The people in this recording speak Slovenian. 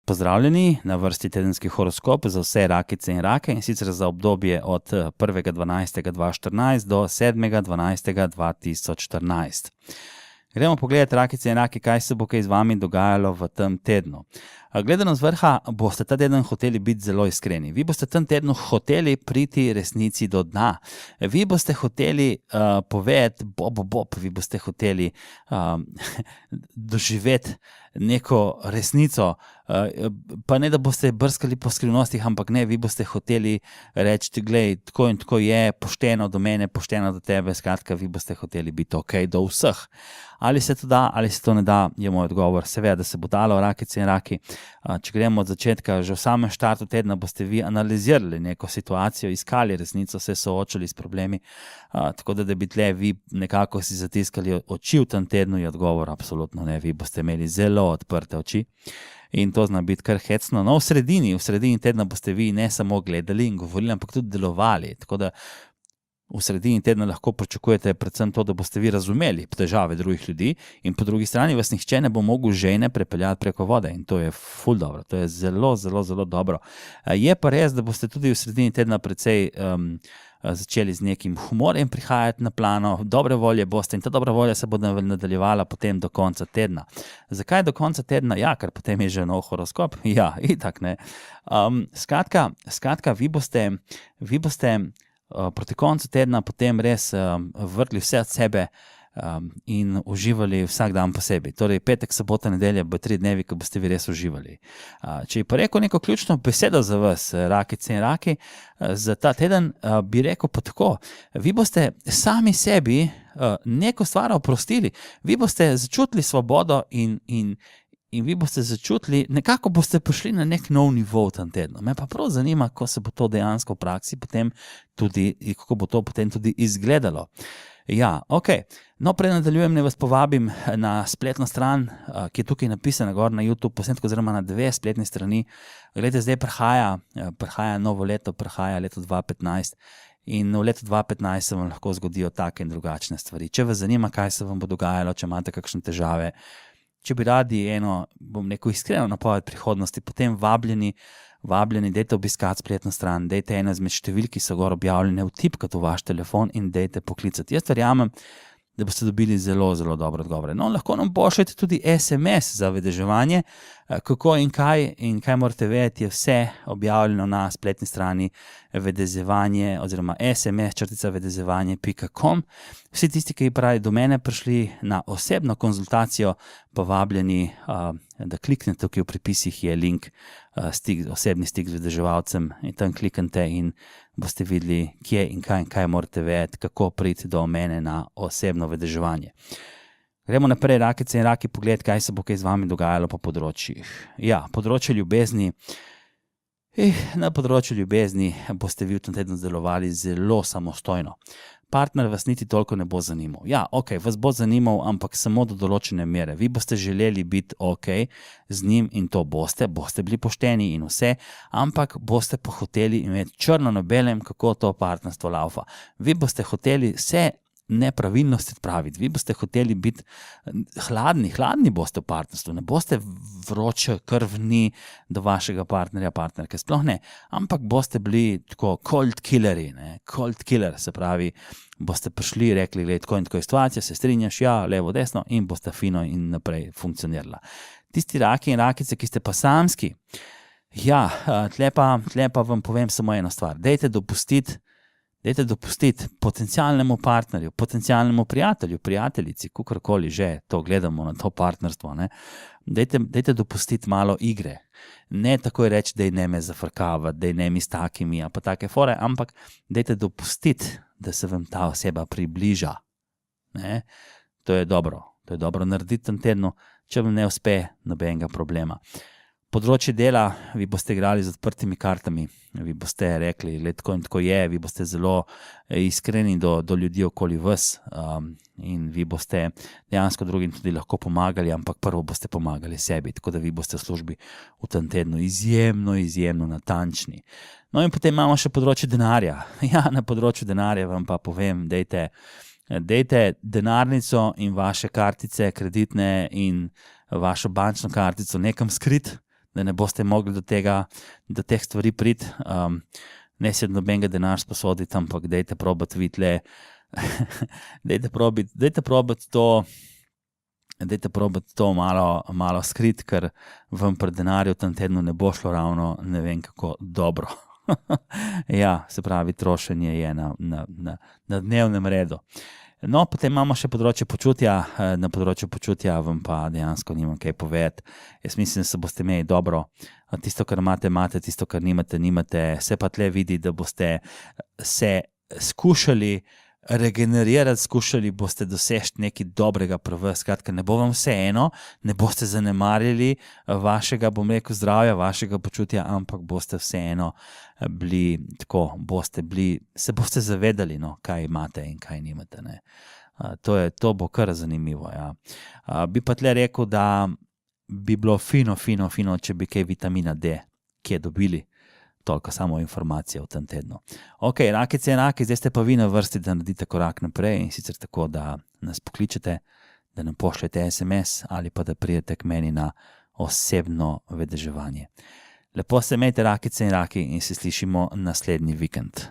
Pozdravljeni, na vrsti tedenski horoskop za vse rakice in rake, in sicer za obdobje od 1.12.2014 do 7.12.2014. Gremo pogledati, rakice in raki, kaj se bo kaj z vami dogajalo v tem tednu. Gledano z vrha, boste ta teden hoteli biti zelo iskreni. Vi boste tem tednu hoteli priti resnici do dna. Vi boste hoteli povedati bob, vi boste hoteli doživeti neko resnico, pa ne, da boste brskali po skrivnostih, ampak ne, vi boste hoteli reči, glej, tako in tako je, pošteno do mene, pošteno do tebe, skratka, vi boste hoteli biti ok do vseh. Ali se to da, ali se to ne da, je moj odgovor. Seveda, da se bo dalo, rakice in raki. Če gremo od začetka, že v samem štartu tedna boste vi analizirali neko situacijo, iskali resnico, se soočali s problemi, tako da bi tle vi nekako si zatiskali oči v tem tednu, je odgovor absolutno ne. Vi boste imeli zelo odprte oči in to zna biti kar hecno. No, v sredini tedna boste vi ne samo gledali in govorili, ampak tudi delovali, tako da v sredini tedna lahko pričakujete predvsem to, da boste vi razumeli težave drugih ljudi in po drugi strani vas nihče ne bo mogel žene prepeljati preko vode in to je ful dobro, to je zelo, zelo, zelo dobro. Je pa res, da boste tudi v sredini tedna precej začeli z nekim humorjem prihajati na plano, dobre volje boste in ta dobra volja se bo nadaljevala potem do konca tedna. Zakaj do konca tedna? Ja, ker potem je že nov horoskop. Ja, itak ne. Skratka, vi boste proti koncu tedna potem res vrtli vse od sebe in uživali vsak dan posebej. Torej, petek, sobota, nedelja bo 3 dnevi, ko boste vi res uživali. Če bi pa rekel neko ključno besedo za vas, rakice in raki, za ta teden bi rekel pa tako. Vi boste sami sebi neko stvar oprostili. Vi boste začutili svobodo in vi boste začutili, nekako boste prišli na nek nov nivo v tem tednu. Me pa prav zanima, kako se bo to dejansko v praksi potem tudi, kako bo to potem tudi izgledalo. Ja, ok. No, prej nadaljujem, ne vas povabim na spletno stran, ki je tukaj napisana gor na YouTube, posnetek oziroma na 2 spletni strani. Glejte, zdaj prihaja novo leto, prihaja leto 2015 in v letu 2015 se vam lahko zgodijo take in drugačne stvari. Če vas zanima, kaj se vam bo dogajalo, če imate kakšne težave, če bi radi neko iskreno napoved prihodnosti, potem vabljeni, dajte obiskati spletno stran, dajte eno izmed številk, ki so gor objavljene, vtipkati v vaš telefon in dajte poklicati. Jaz verjamem, da boste dobili zelo, zelo dobre odgovore. No, lahko nam pošljete tudi SMS za vedeževanje, kako in kaj morate vedeti, je vse objavljeno na spletni strani vedezevanje oziroma sms-vedezevanje.com. Vsi tisti, ki pravi do mene prišli na osebno konzultacijo, pa vabljeni, da kliknete tukaj v pripisih, je link, osebni stik z vedeževalcem in tam kliknete in boste videli, kje in kaj morate vedeti, kako priti do mene na osebno vedeževanje. Gremo naprej, rakice in raki, pogledati, kaj se bo kaj z vami dogajalo po področjih. Ja, področje ljubezni. Na področju ljubezni boste vi v tem tednu delovali zelo samostojno. Partner vas niti toliko ne bo zanimal. Ja, ok, vas bo zanimal, ampak samo do določene mere. Vi boste želeli biti ok z njim in to boste bili pošteni in vse, ampak boste pa hoteli imeti črno na belem, kako to partnerstvo laufa. Vi boste hoteli vse nepravilnosti odpraviti. Vi boste hoteli biti hladni boste v partnerstvu, ne boste vroče krvni do vašega partnerke, sploh ne, ampak boste bili tako cold killeri, cold killer, se pravi, boste prišli, rekli, gled, tako in tako je situacija, se strinjaš, ja, levo, desno in boste fino in naprej funkcionirala. Tisti raki in rakice, ki ste pa samski, ja, tle pa vam povem samo eno stvar, dajte dopustiti potencialnemu partnerju, potencialnemu prijatelju, prijateljici, kakorkoli že to gledamo na to partnerstvo, dajte dopustiti malo igre. Ne takoj reči, daj ne me zafrkavati, daj ne mi s takimi, pa take fore, ampak dajte dopustiti, da se vam ta oseba približa. To je dobro narediti tem tednu, če vam ne uspe, nobenega problema. Področje dela, vi boste igrali z odprtimi kartami, vi boste rekli, tako in tako je, vi boste zelo iskreni do ljudi okoli vas in vi boste dejansko drugim tudi lahko pomagali, ampak prvo boste pomagali sebi, tako da vi boste v službi v tem tednu izjemno natančni. No in potem imamo še področje denarja. Ja, na področju denarja vam pa povem, dajte denarnico in vaše kartice kreditne in vašo bančno kartico nekam skriti. da ne boste mogli do teh stvari priti. Ne si nobenega denar sposoditi, ampak dajte probati vidle, dajte probati to malo skriti, ker vam pri denarju v tem tednu ne bo šlo ravno ne vem kako dobro. Ja, se pravi, trošenje je na dnevnem redu. No, potem imamo še področje počutja. Na področju počutja vam pa dejansko nimam kaj povedati. Jaz mislim, da se boste imeli dobro. Tisto, kar imate, tisto, kar nimate. Se pa tle vidi, da boste se skušali regenerirati, skušali boste doseči nekaj dobrega pri vas. Skratka, ne bo vam vseeno, ne boste zanemarili vašega, bom rekel, zdravja, vašega počutja, ampak boste vseeno bili tako, se boste zavedali, no, kaj imate in kaj nimate. Ne. To bo kar zanimivo. Ja. Bi pa tle rekel, da bi bilo fino, če bi kaj vitamina D kje dobili. Toliko samo informacije v tem tednu. Ok, rakice in raki, zdaj ste pa vi na vrsti, da naredite korak naprej in sicer tako, da nas pokličete, da nam pošljete SMS ali pa da pridete k meni na osebno vedeževanje. Lepo se imejte, rakice in raki, in se slišimo naslednji vikend.